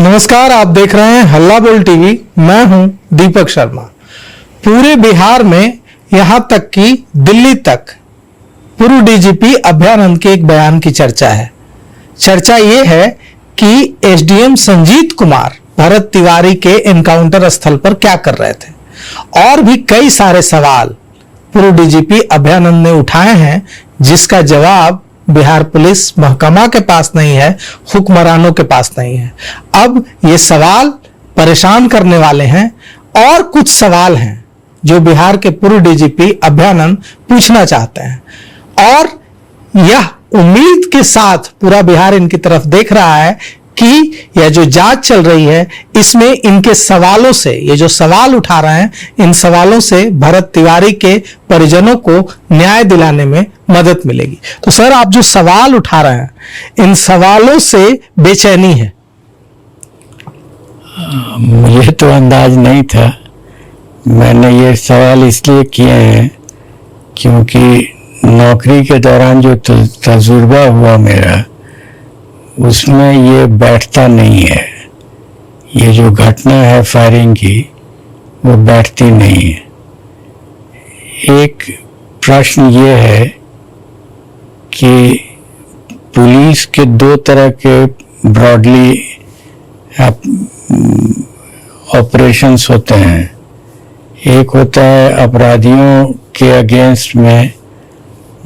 नमस्कार, आप देख रहे हैं हल्ला बोल टीवी। मैं हूं दीपक शर्मा। पूरे बिहार में यहां तक कि दिल्ली तक पूर्व डीजीपी अभयानंद के एक बयान की चर्चा है। चर्चा यह है कि एसडीएम संजीत कुमार भरत तिवारी के एनकाउंटर स्थल पर क्या कर रहे थे, और भी कई सारे सवाल पूर्व डीजीपी अभयानंद ने उठाए हैं, जिसका जवाब बिहार पुलिस महकमा के पास नहीं है, हुक्मरानों के पास नहीं है। अब ये सवाल परेशान करने वाले हैं, और कुछ सवाल हैं जो बिहार के पूर्व डीजीपी अभयानंद पूछना चाहते हैं, और यह उम्मीद के साथ पूरा बिहार इनकी तरफ देख रहा है कि यह जो जांच चल रही है इसमें इनके सवालों से, ये जो सवाल उठा रहे हैं, इन सवालों से भरत तिवारी के परिजनों को न्याय दिलाने में मदद मिलेगी। तो सर, आप जो सवाल उठा रहे हैं, इन सवालों से बेचैनी है? मुझे तो अंदाज नहीं था। मैंने ये सवाल इसलिए किए हैं क्योंकि नौकरी के दौरान जो तजुर्बा हुआ मेरा, उसमें ये बैठता नहीं है। ये जो घटना है फायरिंग की, वो बैठती नहीं है। एक प्रश्न ये है कि पुलिस के दो तरह के ब्रॉडली ऑपरेशंस होते हैं। एक होता है अपराधियों के अगेंस्ट में,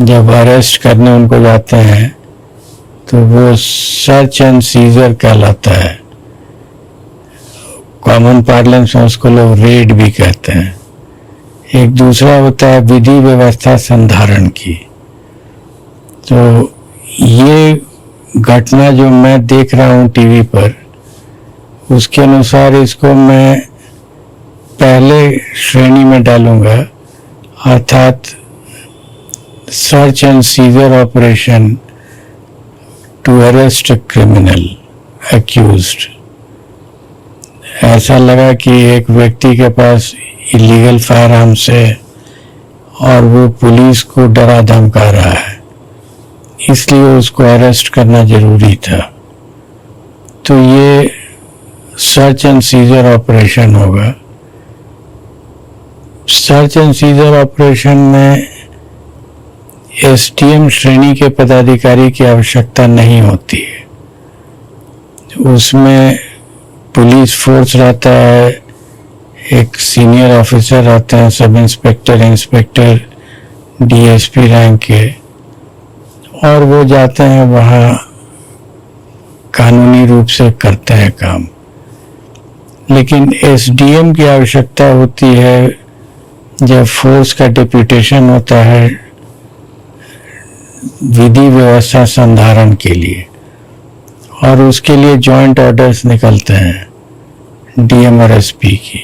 जब अरेस्ट करने उनको जाते हैं तो वो सर्च एंड सीजर कहलाता है। कॉमन पार्लेंस में उसको लोग रेड भी कहते हैं। एक दूसरा होता है विधि व्यवस्था संधारण की। तो ये घटना जो मैं देख रहा हूँ टीवी पर, उसके अनुसार इसको मैं पहले श्रेणी में डालूंगा, अर्थात search and seizure operation to arrest a criminal accused. ऐसा लगा कि एक व्यक्ति के पास इलीगल फायर आर्म्स है और वो पुलिस को डरा धमका रहा है, इसलिए उसको अरेस्ट करना जरूरी था। तो ये सर्च एंड सीजर ऑपरेशन होगा। सर्च एंड सीजर ऑपरेशन में एसडीएम श्रेणी के पदाधिकारी की आवश्यकता नहीं होती है। उसमें पुलिस फोर्स रहता है, एक सीनियर ऑफिसर रहते हैं, sub inspector, inspector, DSP rank के, और वो जाते हैं वहाँ कानूनी रूप से करते हैं काम। लेकिन एसडीएम की आवश्यकता होती है जब फोर्स का डिप्यूटेशन होता है विधि व्यवस्था संधारण के लिए, और उसके लिए जॉइंट ऑर्डर्स निकलते हैं डीएम और एसपी की।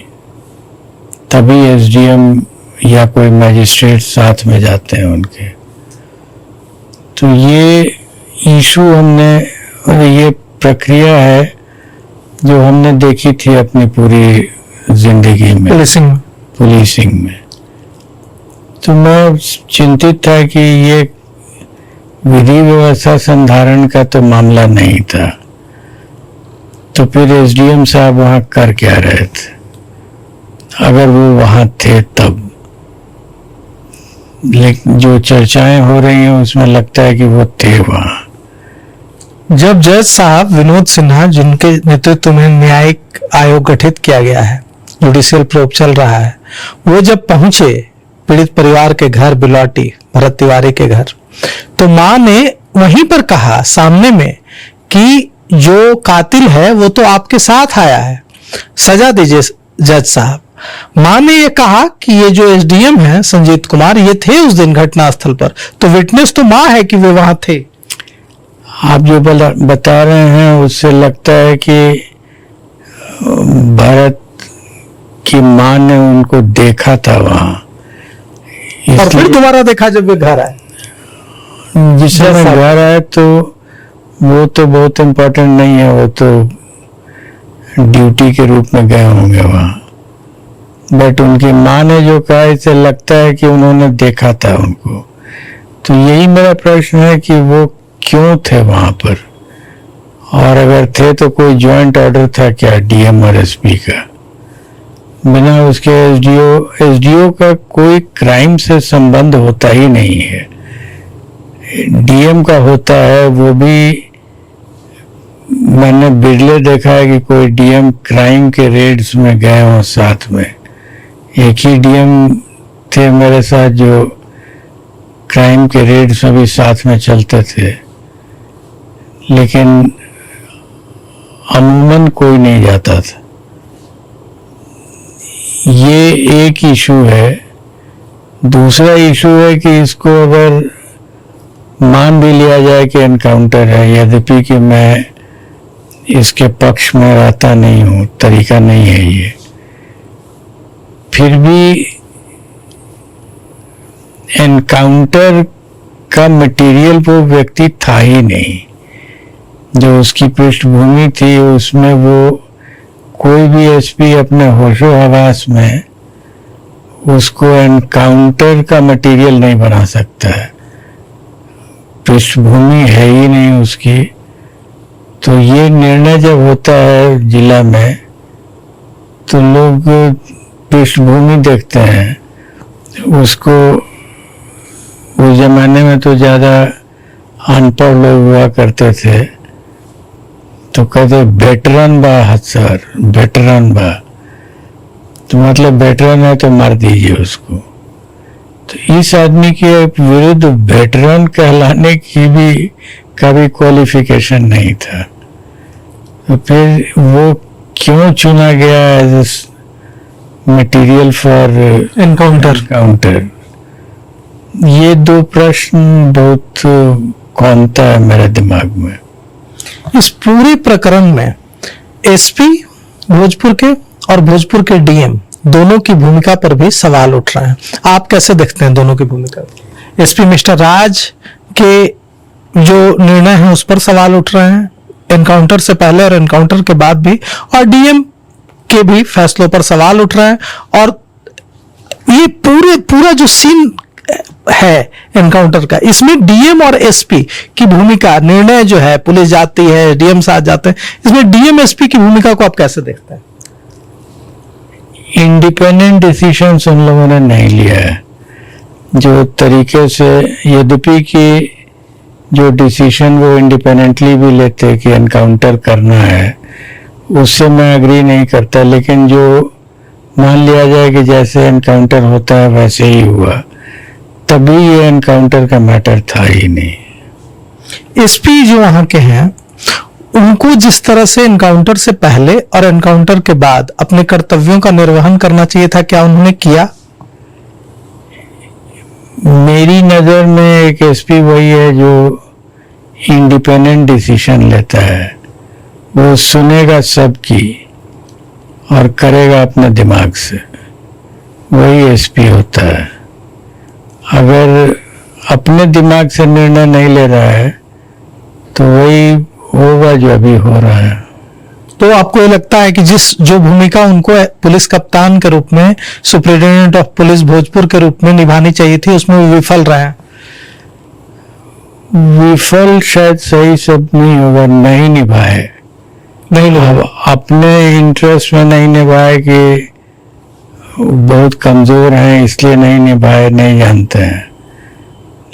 तभी एसडीएम या कोई मैजिस्ट्रेट साथ में जाते हैं उनके। तो ये इशू हमने, ये प्रक्रिया है जो हमने देखी थी अपनी पूरी जिंदगी में पुलिसिंग में। तो मैं चिंतित था कि ये विधि व्यवस्था संधारण का तो मामला नहीं था, तो फिर एसडीएम साहब वहां कर क्या रहे थे, अगर वो वहां थे तब। लेकिन जो चर्चाएं हो रही हैं उसमें लगता है कि वो थे वहां। जब जज साहब विनोद सिन्हा, जिनके नेतृत्व में न्यायिक आयोग गठित किया गया है, जुडिशियल प्रोब चल रहा है, वो जब पहुंचे पीड़ित परिवार के घर बिलौटी, भरत तिवारी के घर, तो मां ने वहीं पर कहा सामने में कि जो कातिल है वो तो आपके साथ आया है, सजा दीजिए जज साहब। मां ने ये कहा कि ये जो एसडीएम है संजीत कुमार, ये थे उस दिन घटना स्थल पर, तो विटनेस तो मां है कि वे वहां थे। आप जो बता रहे हैं उससे लगता है कि भरत की मां ने उनको देखा था वहां, और फिर दोबारा देखा जब वे घर आए। जिस समय घर आए तो वो तो बहुत इम्पोर्टेंट नहीं है, वो तो ड्यूटी के रूप में गए होंगे वहां। बट उनकी मां ने जो कहा, इससे लगता है कि उन्होंने देखा था उनको। तो यही मेरा प्रश्न है कि वो क्यों थे वहां पर, और अगर थे तो कोई जॉइंट ऑर्डर था क्या डीएम और एसपी का? बिना उसके एसडीओ का कोई क्राइम से संबंध होता ही नहीं है। डीएम का होता है, वो भी मैंने बिरले देखा है कि कोई डीएम क्राइम के रेड्स में गए हों साथ में। एक ही डीएम थे मेरे साथ जो क्राइम के रेड्स में भी साथ में चलते थे, लेकिन अमूमन कोई नहीं जाता था। ये एक इशू है। दूसरा इशू है कि इसको अगर मान भी लिया जाए कि एनकाउंटर है, यद्यपि कि मैं इसके पक्ष में रहता नहीं हूँ, तरीका नहीं है ये, फिर भी एनकाउंटर का मटेरियल वो व्यक्ति था ही नहीं। जो उसकी पृष्ठभूमि थी उसमें वो कोई भी एसपी अपने होशो हवास में उसको एनकाउंटर का मटेरियल नहीं बना सकता है। पृष्ठभूमि है ही नहीं उसकी। तो ये निर्णय जब होता है जिला में तो लोग पृष्ठभूमि देखते हैं उसको। उस जमाने में तो ज़्यादा अनपढ़ लोग हुआ करते थे, तो कहते वेटरन बा सर, वेटरन बा, तो मतलब वेटरन है तो मार दीजिए उसको। तो इस आदमी के विरुद्ध वेटरन कहलाने की भी कभी क्वालिफिकेशन नहीं था। तो फिर वो क्यों चुना गया एज मटेरियल फॉर एनकाउंटर? ये दो प्रश्न बहुत कौनता है मेरे दिमाग में। इस पूरे प्रकरण में एसपी भोजपुर के और भोजपुर के डीएम दोनों की भूमिका पर भी सवाल उठ रहे हैं। आप कैसे देखते हैं दोनों की भूमिका? एसपी मिस्टर राज के जो निर्णय है उस पर सवाल उठ रहे हैं एनकाउंटर से पहले और एनकाउंटर के बाद भी, और डीएम के भी फैसलों पर सवाल उठ रहे हैं। और ये पूरा जो सीन है एनकाउंटर का, इसमें डीएम और एसपी की भूमिका, निर्णय जो है, पुलिस जाती है, डीएम साथ जाते हैं, इसमें डीएम एसपी की भूमिका को आप कैसे देखते हैं? इंडिपेंडेंट डिसीजन उन लोगों ने नहीं लिया है जो तरीके से, यद्यपि कि जो डिसीजन वो इंडिपेंडेंटली भी लेते कि एनकाउंटर करना है, उससे मैं एग्री नहीं करता। लेकिन जो मान लिया जाए कि जैसे एनकाउंटर होता है वैसे ही हुआ, तभी ये एनकाउंटर का मैटर था ही नहीं। एसपी जो वहां के हैं उनको जिस तरह से एनकाउंटर से पहले और एनकाउंटर के बाद अपने कर्तव्यों का निर्वहन करना चाहिए था, क्या उन्होंने किया? मेरी नजर में एक एसपी वही है जो इंडिपेंडेंट डिसीजन लेता है। वो सुनेगा सबकी और करेगा अपने दिमाग से, वही एसपी होता है। अगर अपने दिमाग से निर्णय नहीं ले रहा है तो वही होगा जो अभी हो रहा है। तो आपको ये लगता है कि जो भूमिका उनको पुलिस कप्तान के रूप में, सुप्रिंटेंडेंट ऑफ पुलिस भोजपुर के रूप में निभानी चाहिए थी, उसमें वो विफल रहे हैं? विफल शायद सही शब्द नहीं होगा, नहीं निभाए। अपने इंटरेस्ट में नहीं निभाए कि बहुत कमजोर हैं इसलिए नहीं निभाए, नहीं जानते हैं।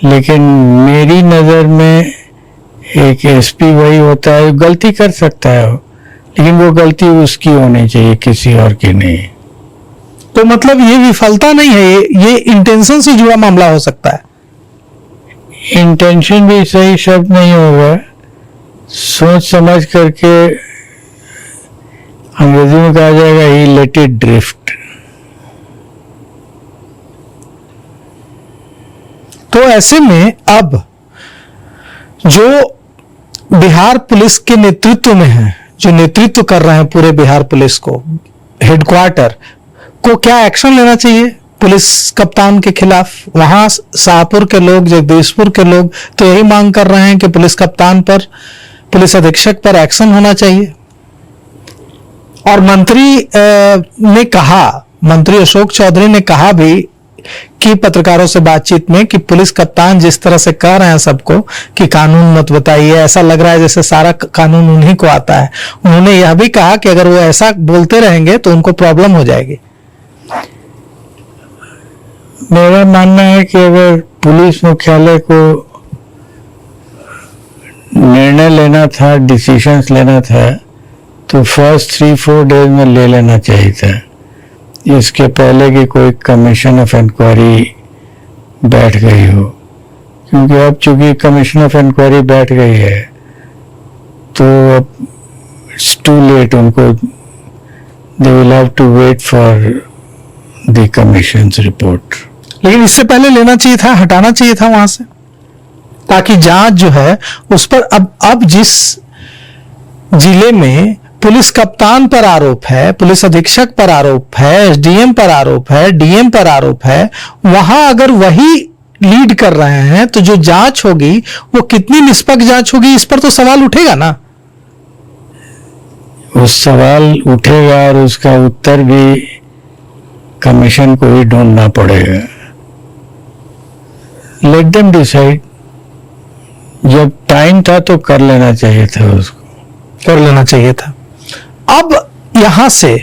लेकिन मेरी नजर में एक एसपी वही होता है, गलती कर सकता है लेकिन वो गलती उसकी होनी चाहिए, किसी और की नहीं। तो मतलब ये विफलता नहीं है, ये इंटेंशन से जुड़ा मामला हो सकता है। इंटेंशन भी सही शब्द नहीं होगा, सोच समझ करके, अंग्रेजी में कहा जाएगा ही लेट इट ड्रिफ्ट। तो ऐसे में अब जो बिहार पुलिस के नेतृत्व में है, जो नेतृत्व कर रहे हैं पूरे बिहार पुलिस को, हेडक्वार्टर को क्या एक्शन लेना चाहिए पुलिस कप्तान के खिलाफ? वहां शाहपुर के लोग, जगदीशपुर के लोग तो यही मांग कर रहे हैं कि पुलिस कप्तान पर, पुलिस अधीक्षक पर एक्शन होना चाहिए। और मंत्री ने कहा, मंत्री अशोक चौधरी ने कहा भी की पत्रकारों से बातचीत में कि पुलिस कप्तान जिस तरह से कह रहे हैं सबको कि कानून मत बताइए, ऐसा लग रहा है जैसे सारा कानून उन्हीं को आता है। उन्होंने यह भी कहा कि अगर वो ऐसा बोलते रहेंगे तो उनको प्रॉब्लम हो जाएगी। मेरा मानना है कि अगर पुलिस मुख्यालय को निर्णय लेना था, डिसीजंस लेना था, तो फर्स्ट 3-4 डेज में ले लेना चाहिए था, इसके पहले कि कोई कमीशन ऑफ इंक्वायरी बैठ गई हो। क्योंकि अब चूंकि कमीशन ऑफ इंक्वायरी बैठ गई है तो अब इट्स टू लेट, उनको they will have to wait for the commission's report. लेकिन इससे पहले लेना चाहिए था, हटाना चाहिए था वहां से, ताकि जांच जो है उस पर अब जिस जिले में पुलिस कप्तान पर आरोप है, पुलिस अधीक्षक पर आरोप है, एसडीएम पर आरोप है, डीएम पर आरोप है, वहां अगर वही लीड कर रहे हैं तो जो जांच होगी वो कितनी निष्पक्ष जांच होगी, इस पर तो सवाल उठेगा ना। उस सवाल उठेगा और उसका उत्तर भी कमीशन को ही ढूंढना पड़ेगा। Let them decide. जब टाइम था तो कर लेना चाहिए था, उसको कर लेना चाहिए था। अब यहां से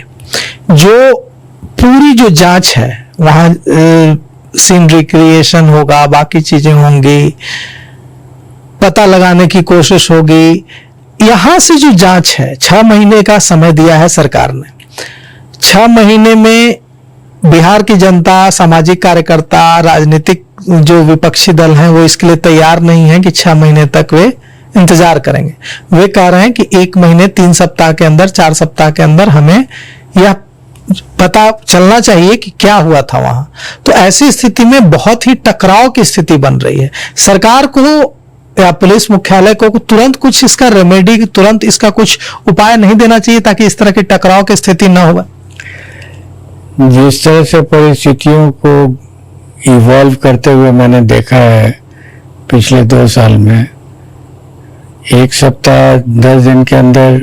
जो पूरी जो जांच है वहां सीन रिक्रिएशन होगा, बाकी चीजें होंगी, पता लगाने की कोशिश होगी। यहां से जो जांच है 6 महीने का समय दिया है सरकार ने। 6 महीने में बिहार की जनता, सामाजिक कार्यकर्ता, राजनीतिक जो विपक्षी दल हैं वो इसके लिए तैयार नहीं है कि 6 महीने तक वे इंतजार करेंगे। वे कह रहे हैं कि 1 महीने, 3 सप्ताह के अंदर, 4 सप्ताह के अंदर हमें यह पता चलना चाहिए कि क्या हुआ था वहां। तो ऐसी स्थिति में बहुत ही टकराव की स्थिति बन रही है। सरकार को या पुलिस मुख्यालय को तुरंत कुछ इसका रेमेडी, तुरंत इसका कुछ उपाय नहीं देना चाहिए ताकि इस तरह की टकराव की स्थिति न हो। जिस तरह से परिस्थितियों को इवॉल्व करते हुए मैंने देखा है पिछले 2 साल में, 1 सप्ताह 10 दिन के अंदर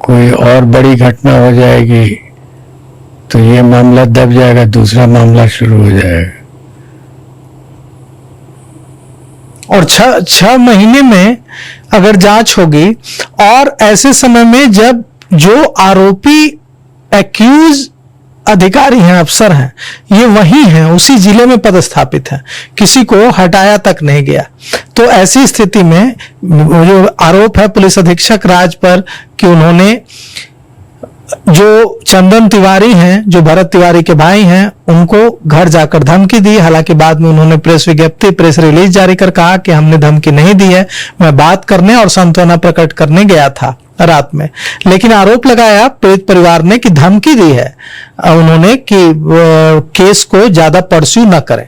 कोई और बड़ी घटना हो जाएगी तो ये मामला दब जाएगा, दूसरा मामला शुरू हो जाएगा। और 6 महीने में अगर जांच होगी और ऐसे समय में जब जो आरोपी एक्यूज अधिकारी हैं, अफसर हैं, ये वही हैं, उसी जिले में पदस्थापित हैं, किसी को हटाया तक नहीं गया, तो ऐसी स्थिति में जो आरोप है पुलिस अधीक्षक राज पर कि उन्होंने जो चंदन तिवारी हैं, जो भरत तिवारी के भाई हैं, उनको घर जाकर धमकी दी। हालांकि बाद में उन्होंने प्रेस विज्ञप्ति, प्रेस रिलीज जारी कर कहा कि हमने धमकी नहीं दी है, मैं बात करने और सांत्वना प्रकट करने गया था रात में। लेकिन आरोप लगाया पीड़ित परिवार ने कि धमकी दी है उन्होंने कि केस को ज्यादा परस्यू न करें।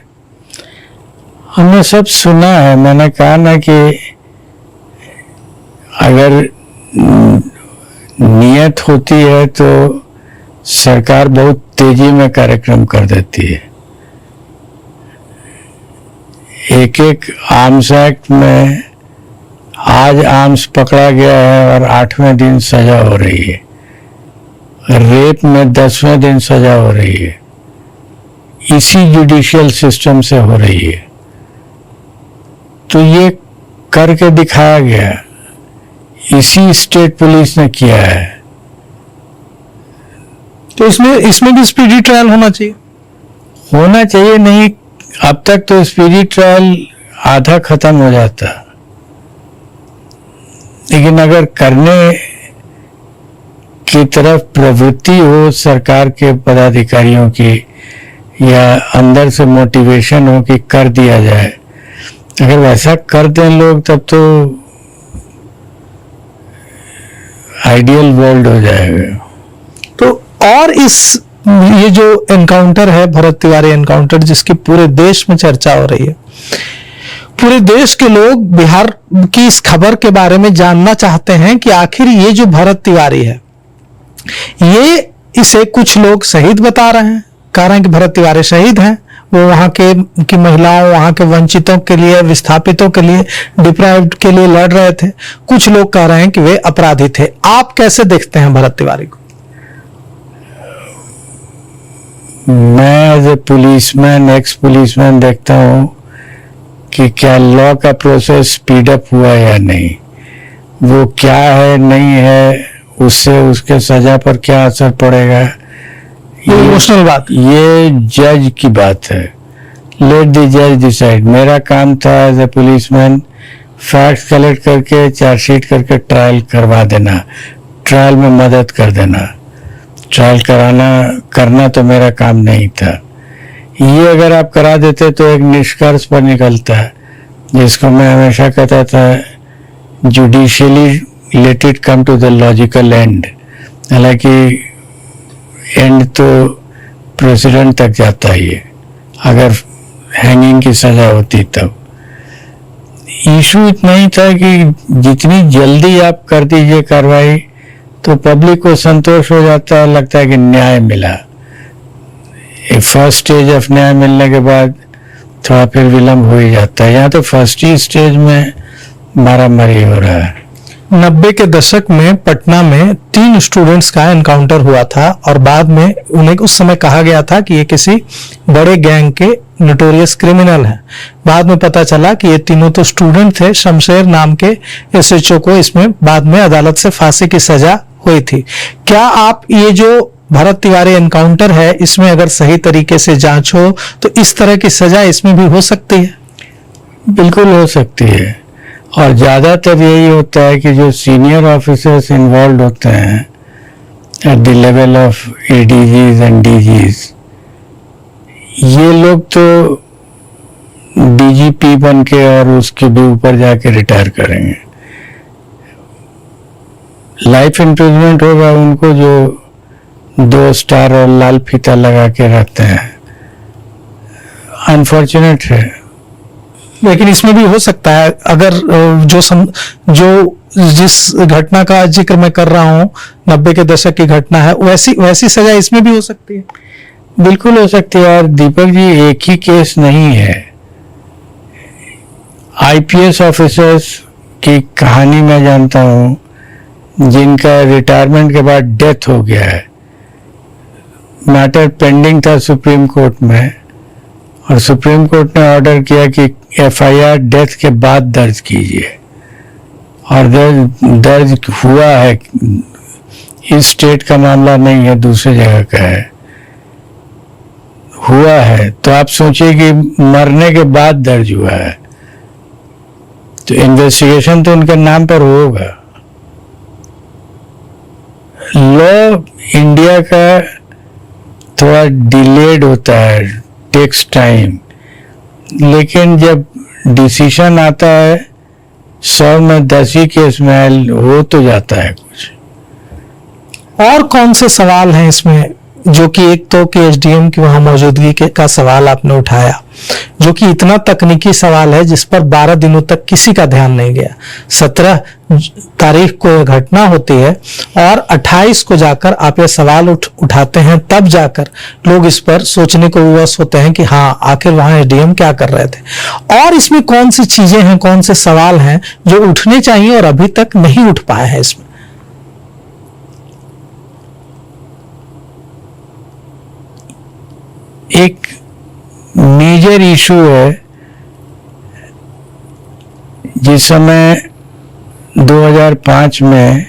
हमने सब सुना है। मैंने कहा ना कि अगर नियत होती है तो सरकार बहुत तेजी में कार्यक्रम कर देती है। एक आर्म्स एक्ट में आज आर्म्स पकड़ा गया है और 8वें दिन सजा हो रही है, रेप में 10वें दिन सजा हो रही है, इसी जुडिशियल सिस्टम से हो रही है। तो ये करके दिखाया गया, इसी स्टेट पुलिस ने किया है। तो इसमें भी स्पीडी ट्रायल होना चाहिए नहीं, अब तक तो स्पीडी ट्रायल आधा खत्म हो जाता, लेकिन अगर करने की तरफ प्रवृत्ति हो सरकार के पदाधिकारियों की, या अंदर से मोटिवेशन हो कि कर दिया जाए, अगर वैसा कर दें लोग, तब तो आइडियल वर्ल्ड हो जाएगा। तो और ये जो एनकाउंटर है, भरत तिवारी एनकाउंटर, जिसकी पूरे देश में चर्चा हो रही है, पूरे देश के लोग बिहार की इस खबर के बारे में जानना चाहते हैं कि आखिर ये जो भरत तिवारी है, ये इसे कुछ लोग शहीद बता रहे हैं, कह रहे हैं कि भरत तिवारी शहीद हैं, वो वहां की महिलाओं, वहां के वंचितों के लिए, विस्थापितों के लिए, डिप्राइव्ड के लिए लड़ रहे थे। कुछ लोग कह रहे हैं कि वे अपराधी थे। आप कैसे देखते हैं भरत तिवारी को? मैं as a policeman, ex policeman देखता हूँ कि क्या लॉ का प्रोसेस स्पीड अप हुआ या नहीं, वो क्या है नहीं है, उससे उसके सजा पर क्या असर पड़ेगा, ये इमोशनल बात। ये जज की बात है। लेट द जज डिसाइड। मेरा काम था as a policeman facts collect करके, चार्जशीट करके ट्रायल करवा देना, ट्रायल में मदद कर देना। ट्रायल करना तो मेरा काम नहीं था। ये अगर आप करा देते तो एक निष्कर्ष पर निकलता है, जिसको मैं हमेशा कहता था, judicially let it come to the logical end. हालांकि एंड तो प्रेसिडेंट तक जाता ही है, अगर हैंगिंग की सजा होती तब। इशू इतना ही था कि जितनी जल्दी आप कर दीजिए कार्रवाई तो पब्लिक को संतोष हो जाता है, लगता है कि न्याय मिला। फर्स्ट स्टेज ऑफ न्याय मिलने के बाद थोड़ा फिर विलम्ब हो ही जाता है। यहाँ तो फर्स्ट ही स्टेज में मारामारी हो रहा है। 90 के दशक में पटना में 3 स्टूडेंट्स का एनकाउंटर हुआ था और बाद में उन्हें उस समय कहा गया था कि ये किसी बड़े गैंग के नोटोरियस क्रिमिनल हैं। बाद में पता चला कि ये तीनों तो स्टूडेंट थे। शमशेर नाम के एसएचओ को इसमें बाद में अदालत से फांसी की सजा हुई थी। क्या आप ये जो भरत तिवारी एनकाउंटर है, इसमें अगर सही तरीके से जांच हो तो इस तरह की सजा इसमें भी हो सकती है? बिल्कुल हो सकती है, और ज्यादातर यही होता है कि जो सीनियर ऑफिसर्स इन्वॉल्व होते हैं at the level of ADGs and DGs, ये लोग तो डीजीपी बन के और उसके भी ऊपर जाके रिटायर करेंगे। लाइफ इम्प्रिजमेंट होगा उनको जो 2 स्टार और लाल फीता लगा के रहते हैं। अनफॉर्चुनेट है। लेकिन इसमें भी हो सकता है, अगर जिस घटना का जिक्र मैं कर रहा हूं 90 के दशक की घटना है, वैसी सजा इसमें भी हो सकती है। बिल्कुल हो सकती है। और दीपक जी, एक ही केस नहीं है। आईपीएस ऑफिसर्स की कहानी मैं जानता हूं जिनका रिटायरमेंट के बाद डेथ हो गया है। मैटर पेंडिंग था सुप्रीम कोर्ट में, और सुप्रीम कोर्ट ने ऑर्डर किया कि एफआईआर डेथ के बाद दर्ज कीजिए, और दर्ज हुआ है। इस स्टेट का मामला नहीं है, दूसरी जगह का है, हुआ है। तो आप सोचिए कि मरने के बाद दर्ज हुआ है, तो इन्वेस्टिगेशन तो उनके नाम पर होगा। लॉ इंडिया का थोड़ा डिलेड होता है, टेक्स टाइम, लेकिन जब डिसीजन आता है 100 में 10 ही केस में हो तो जाता है कुछ। और कौन से सवाल हैं इसमें, जो कि एक तो कि एसडीएम की वहां मौजूदगी का सवाल आपने उठाया, जो कि इतना तकनीकी सवाल है जिस पर 12 दिनों तक किसी का ध्यान नहीं गया। 17 तारीख को यह घटना होती है और 28 को जाकर आप ये सवाल उठाते हैं, तब जाकर लोग इस पर सोचने को विवश होते हैं कि हाँ, आखिर वहां एसडीएम क्या कर रहे थे, और इसमें कौन सी चीजें हैं, कौन से सवाल हैं जो उठने चाहिए और अभी तक नहीं उठ पाए हैं। इसमें एक मेजर इशू है, जिस समय 2005 में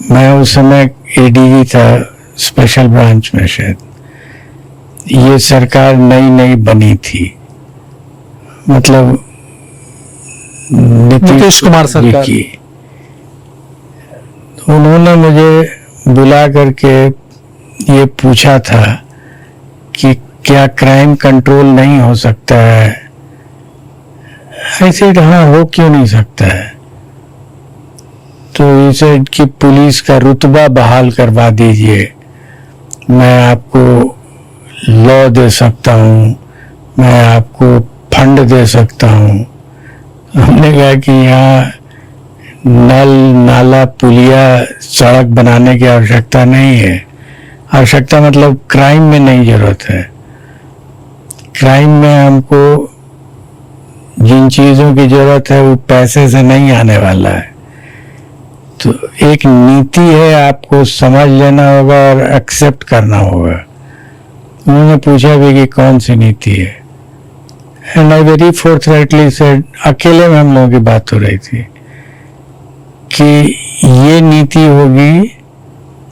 मैं उस समय एडीजी था स्पेशल ब्रांच में। शायद ये सरकार नई बनी थी, मतलब नीतीश कुमार सरकार की। उन्होंने मुझे बुला करके ये पूछा था कि क्या क्राइम कंट्रोल नहीं हो सकता है। ऐसे हाँ, हो क्यों नहीं सकता है। तो इसे कि पुलिस का रुतबा बहाल करवा दीजिए, मैं आपको लॉ दे सकता हूँ, मैं आपको फंड दे सकता हूँ। हमने कहा कि यहाँ नल नाला पुलिया सड़क बनाने की आवश्यकता नहीं है। आवश्यकता मतलब क्राइम में नहीं जरूरत है। क्राइम में हमको जिन चीजों की जरूरत है वो पैसे से नहीं आने वाला है। तो एक नीति है, आपको समझ लेना होगा और एक्सेप्ट करना होगा। उन्होंने पूछा भी कि कौन सी नीति है, एंड आई वेरी फोर्थराइटली सेड, अकेले में हम लोगों की बात हो रही थी, कि ये नीति होगी,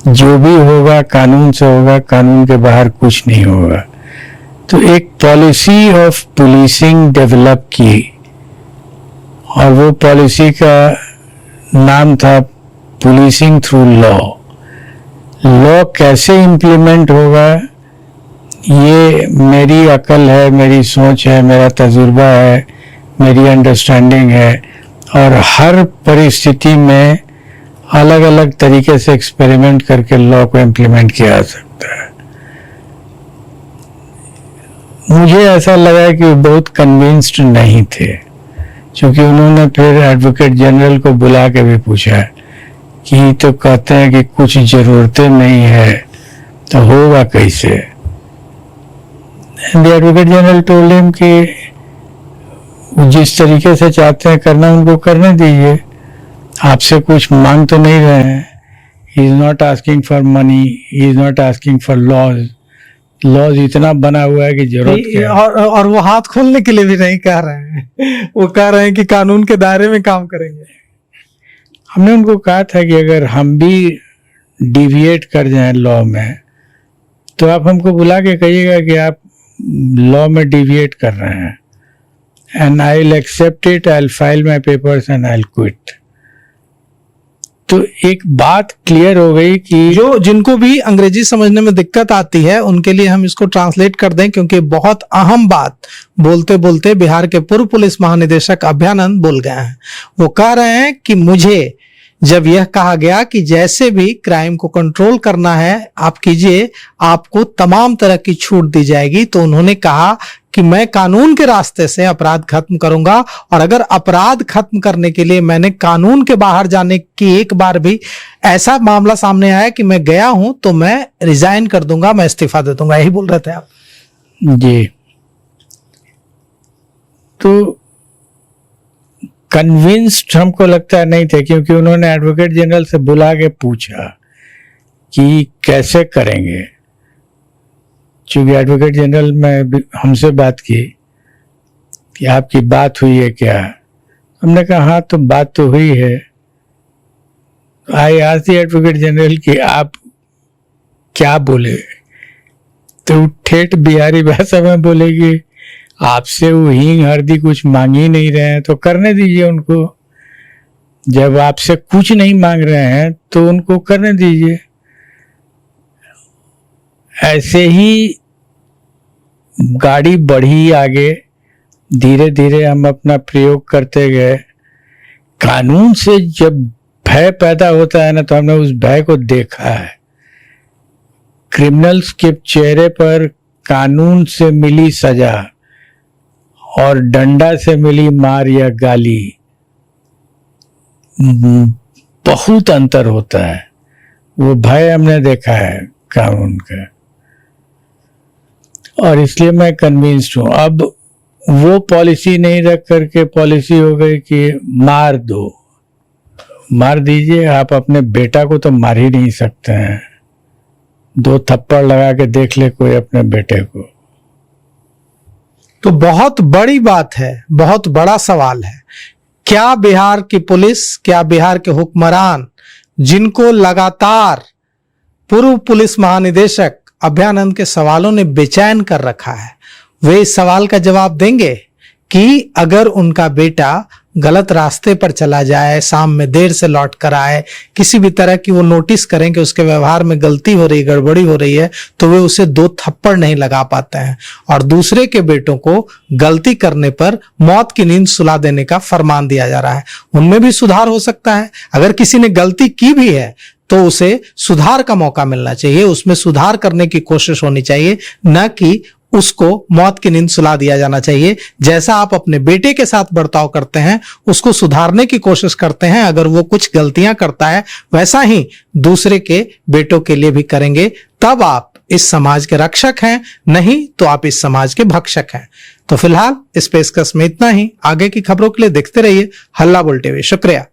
जो भी होगा कानून से होगा, कानून के बाहर कुछ नहीं होगा। तो एक पॉलिसी ऑफ पुलिसिंग डेवलप की, और वो पॉलिसी का नाम था पुलिसिंग थ्रू लॉ। लॉ कैसे इम्प्लीमेंट होगा, ये मेरी अकल है, मेरी सोच है, मेरा तजुर्बा है, मेरी अंडरस्टैंडिंग है, और हर परिस्थिति में अलग अलग तरीके से एक्सपेरिमेंट करके लॉ को इम्प्लीमेंट किया जा सकता है। मुझे ऐसा लगा कि वो बहुत कन्विंस्ड नहीं थे, क्योंकि उन्होंने फिर एडवोकेट जनरल को बुला के भी पूछा कि तो कहते हैं कि कुछ जरूरतें नहीं है, तो होगा कैसे? And the advocate general told him कि जिस तरीके से चाहते हैं करना, उनको करने दीजिए, आपसे कुछ मांग तो नहीं रहे हैं। He is not asking for money, he is not asking for laws इतना बना हुआ है कि जरूरत क्या है। और वो हाथ खोलने के लिए भी नहीं कह रहे हैं, वो कह रहे हैं कि कानून के दायरे में काम करेंगे। हमने उनको कहा था कि अगर हम भी डिविएट कर जाएं लॉ में, तो आप हमको बुला के कहिएगा कि आप लॉ में डिविएट कर रहे हैं, and I will accept it, I will file my papers and I will quit. तो एक बात क्लियर हो गई कि जो जिनको भी अंग्रेजी समझने में दिक्कत आती है उनके लिए हम इसको ट्रांसलेट कर दें, क्योंकि बहुत अहम बात बोलते बोलते बिहार के पूर्व पुलिस महानिदेशक अभयानंद बोल गए हैं। वो कह रहे हैं कि मुझे जब यह कहा गया कि जैसे भी क्राइम को कंट्रोल करना है आप कीजिए, आपको तमाम तरह की छूट दी जाएगी, तो उन्होंने कहा कि मैं कानून के रास्ते से अपराध खत्म करूंगा, और अगर अपराध खत्म करने के लिए मैंने कानून के बाहर जाने की एक बार भी ऐसा मामला सामने आया कि मैं गया हूं, तो मैं रिजाइन कर दूंगा, मैं इस्तीफा दे दूंगा। यही बोल रहे थे आप जी। तो कन्विंस्ड हमको लगता है नहीं थे, क्योंकि उन्होंने एडवोकेट जनरल से बुला के पूछा कि कैसे करेंगे। चूंकि एडवोकेट जनरल में हमसे बात की कि आपकी बात हुई है क्या, हमने कहा हाँ तो बात तो हुई है। I asked the advocate general कि आप क्या बोले, तो ठेठ बिहारी भाषा में बोलेगी आपसे वो हींग हल्दी कुछ मांग ही नहीं रहे हैं, तो करने दीजिए उनको। जब आपसे कुछ नहीं मांग रहे हैं तो उनको करने दीजिए। ऐसे ही गाड़ी बढ़ी आगे, धीरे धीरे हम अपना प्रयोग करते गए। कानून से जब भय पैदा होता है ना, तो हमने उस भय को देखा है। क्रिमिनल्स के चेहरे पर कानून से मिली सजा और डंडा से मिली मार या गाली, बहुत अंतर होता है। वो भय हमने देखा है कानून का, और इसलिए मैं कन्विंस्ड हूं। अब वो पॉलिसी नहीं रख करके पॉलिसी हो गई कि मार दो, मार दीजिए। आप अपने बेटा को तो मार ही नहीं सकते हैं, 2 थप्पड़ लगा के देख ले कोई अपने बेटे को। तो बहुत बड़ी बात है, बहुत बड़ा सवाल है। क्या बिहार की पुलिस, क्या बिहार के हुक्मरान, जिनको लगातार पूर्व पुलिस महानिदेशक अभयानंद के सवालों ने बेचैन कर रखा है, वे इस सवाल का जवाब देंगे कि अगर उनका बेटा गलत रास्ते पर चला जाए, शाम में देर से लौट कर आए, किसी भी तरह की वो नोटिस करें कि उसके व्यवहार में गलती हो रही, गड़बड़ी हो रही है, तो वे उसे 2 थप्पड़ नहीं लगा पाते हैं, और दूसरे के बेटों को गलती करने पर मौत की नींद सुला देने का फरमान दिया जा रहा है। उनमें भी सुधार हो सकता है। अगर किसी ने गलती की भी है तो उसे सुधार का मौका मिलना चाहिए, उसमें सुधार करने की कोशिश होनी चाहिए, न कि उसको मौत की नींद सुला दिया जाना चाहिए। जैसा आप अपने बेटे के साथ बर्ताव करते हैं, उसको सुधारने की कोशिश करते हैं, अगर वो कुछ गलतियां करता है, वैसा ही दूसरे के बेटों के लिए भी करेंगे, तब आप इस समाज के रक्षक हैं, नहीं तो आप इस समाज के भक्षक हैं। तो फिलहाल इस पेशकश में इतना ही। आगे की खबरों के लिए देखते रहिए हल्ला बोल टीवी। शुक्रिया।